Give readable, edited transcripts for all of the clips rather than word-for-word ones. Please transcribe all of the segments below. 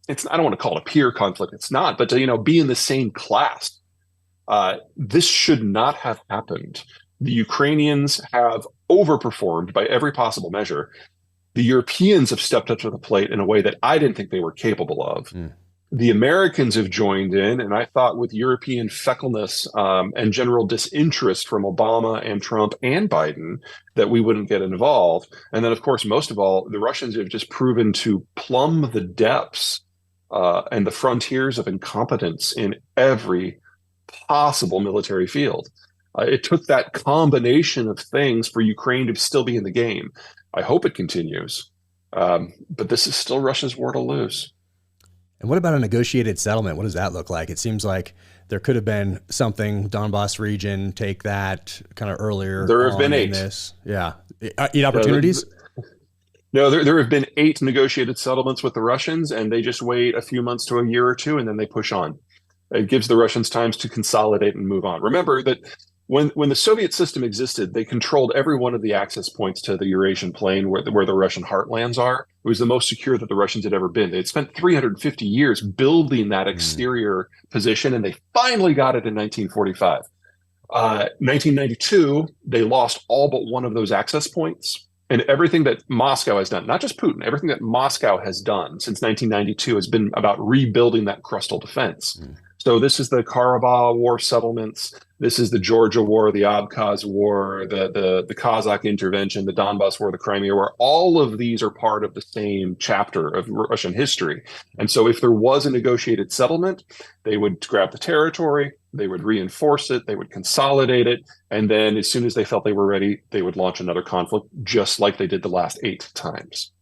I don't want to call it a peer conflict. It's not, but to, be in the same class. This should not have happened. The Ukrainians have overperformed by every possible measure. The Europeans have stepped up to the plate in a way that I didn't think they were capable of. Mm. The Americans have joined in, and I thought with European feckleness and general disinterest from Obama and Trump and Biden that we wouldn't get involved. And then, of course, most of all, the Russians have just proven to plumb the depths and the frontiers of incompetence in every possible military field. It took that combination of things for Ukraine to still be in the game. I hope it continues. But this is still Russia's war to lose. And what about a negotiated settlement? What does that look like? It seems like there could have been something, Donbass region, take that kind of earlier. There have been 8. This. Yeah. 8 opportunities? No, there have been 8 negotiated settlements with the Russians, and they just wait a few months to a year or two, and then they push on. It gives the Russians time to consolidate and move on. Remember that when the Soviet system existed, they controlled every one of the access points to the Eurasian plain where the Russian heartlands are. It was the most secure that the Russians had ever been. They'd spent 350 years building that exterior position, and they finally got it in 1945. 1992, they lost all but one of those access points. And everything that Moscow has done, not just Putin, everything that Moscow has done since 1992 has been about rebuilding that crustal defense. So this is the Karabakh War settlements. This is the Georgia War, the Abkhaz War, the Kazakh intervention, the Donbass War, the Crimea War. All of these are part of the same chapter of Russian history. And so if there was a negotiated settlement, they would grab the territory, they would reinforce it, they would consolidate it, and then as soon as they felt they were ready, they would launch another conflict, just like they did the last 8 times.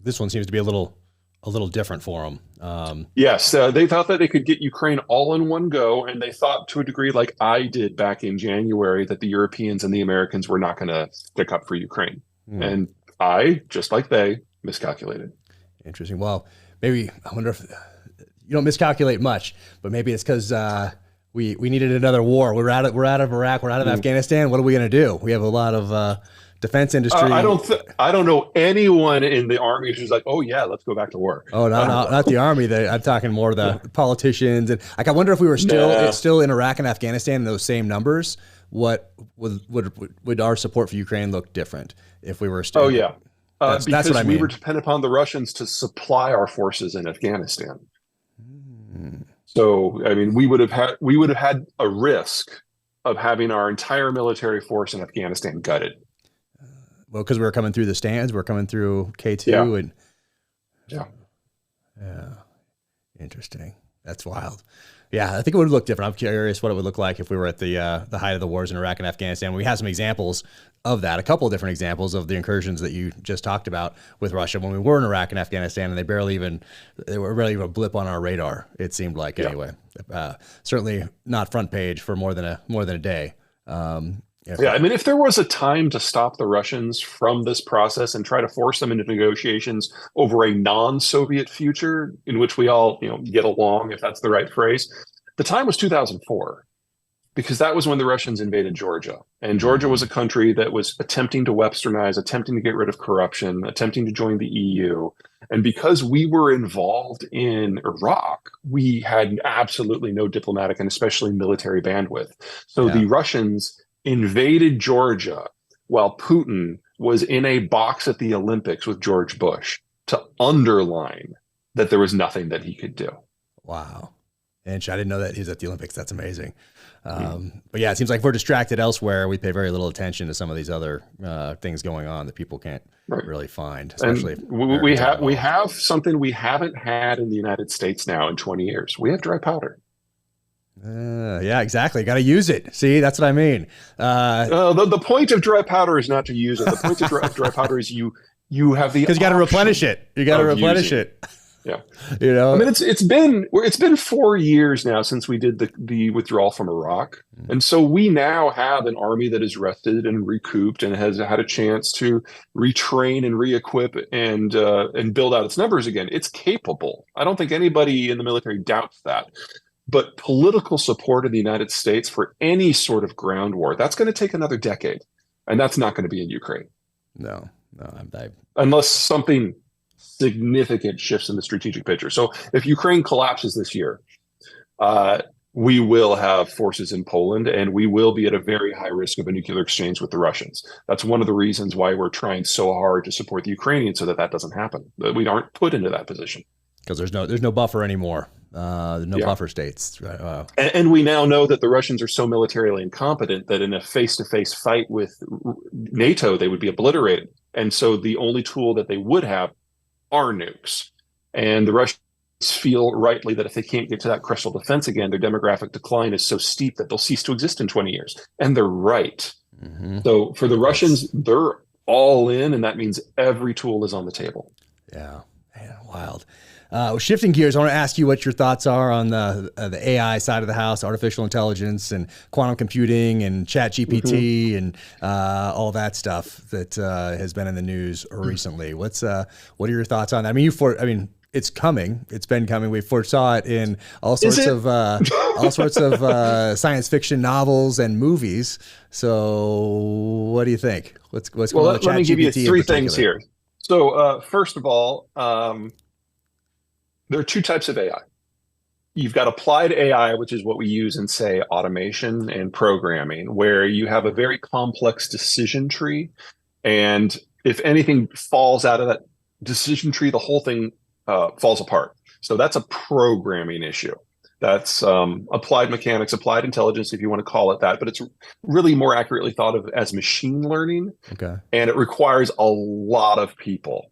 This one seems to be a little different for them. Yes, they thought that they could get Ukraine all in one go, and they thought to a degree, like I did back in January, that the Europeans and the Americans were not going to stick up for Ukraine. And I, just like they, miscalculated. Interesting. Well, maybe, I wonder if you don't miscalculate much, but maybe it's because we needed another war. We're out of Iraq, we're out of Afghanistan. What are we going to do? We have a lot of defense industry. I don't know anyone in the army who's like, oh yeah, let's go back to war. Oh, not the army. I'm talking more the politicians. And like, I wonder if we were still in Iraq and Afghanistan in those same numbers, what would our support for Ukraine look different if we were still? Oh yeah, that's because what I mean. We were dependent upon the Russians to supply our forces in Afghanistan. So I mean, we would have had a risk of having our entire military force in Afghanistan gutted. Well, because we were coming through the stands, we're coming through K2, and yeah, interesting. That's wild. Yeah, I think it would look different. I'm curious what it would look like if we were at the height of the wars in Iraq and Afghanistan. We have some examples of that, a couple of different examples of the incursions that you just talked about with Russia when we were in Iraq and Afghanistan, and they were barely even a blip on our radar. It seemed like anyway. Certainly not front page for more than a day. I mean, if there was a time to stop the Russians from this process and try to force them into negotiations over a non-Soviet future in which we all, get along, if that's the right phrase, the time was 2004, because that was when the Russians invaded Georgia. And Georgia was a country that was attempting to Westernize, attempting to get rid of corruption, attempting to join the EU. And because we were involved in Iraq, we had absolutely no diplomatic and especially military bandwidth. So the Russians invaded Georgia while Putin was in a box at the Olympics with George Bush to underline that there was nothing that he could do. Wow. And I didn't know that he was at the Olympics. That's amazing. But yeah, it seems like if we're distracted elsewhere, we pay very little attention to some of these other things going on that people can't really find. Especially we have something we haven't had in the United States now in 20 years. We have dry powder. Yeah, exactly. Got to use it. See, that's what I mean. The point of dry powder is not to use it. The point of dry powder is you have the, because you got to replenish it. You got to replenish it. Yeah. I mean, it's been 4 years now since we did the withdrawal from Iraq. And so we now have an army that is rested and recouped and has had a chance to retrain and re-equip and build out its numbers again. It's capable. I don't think anybody in the military doubts that. But political support of the United States for any sort of ground war, that's going to take another decade. And that's not going to be in Ukraine. No. Unless something significant shifts in the strategic picture. So if Ukraine collapses this year, uh, we will have forces in Poland, and we will be at a very high risk of a nuclear exchange with the Russians. That's one of the reasons why we're trying so hard to support the Ukrainians so that that doesn't happen, that we aren't put into that position. Because there's no buffer anymore. No Yeah. buffer states. And we now know that the Russians are so militarily incompetent that in a face-to-face fight with NATO, they would be obliterated. And so the only tool that they would have are nukes. And the Russians feel rightly that if they can't get to that crustal defense again, their demographic decline is so steep that they'll cease to exist in 20 years. And they're right. Mm-hmm. So for the Russians, they're all in, and that means every tool is on the table. Yeah, man, wild. Shifting gears, I want to ask you what your thoughts are on the AI side of the house, artificial intelligence and quantum computing and chat GPT and all that stuff that has been in the news recently. What are your thoughts on that? I mean, it's coming. It's been coming. We foresaw it in all sorts of science fiction novels and movies. So, what do you think? What's going on with let me give you ChatGPT three things here. So, first of all, there are two types of AI. You've got applied AI, which is what we use in, say, automation and programming, where you have a very complex decision tree. And if anything falls out of that decision tree, the whole thing falls apart. So that's a programming issue. That's applied mechanics, applied intelligence, if you want to call it that. But it's really more accurately thought of as machine learning. Okay. And it requires a lot of people.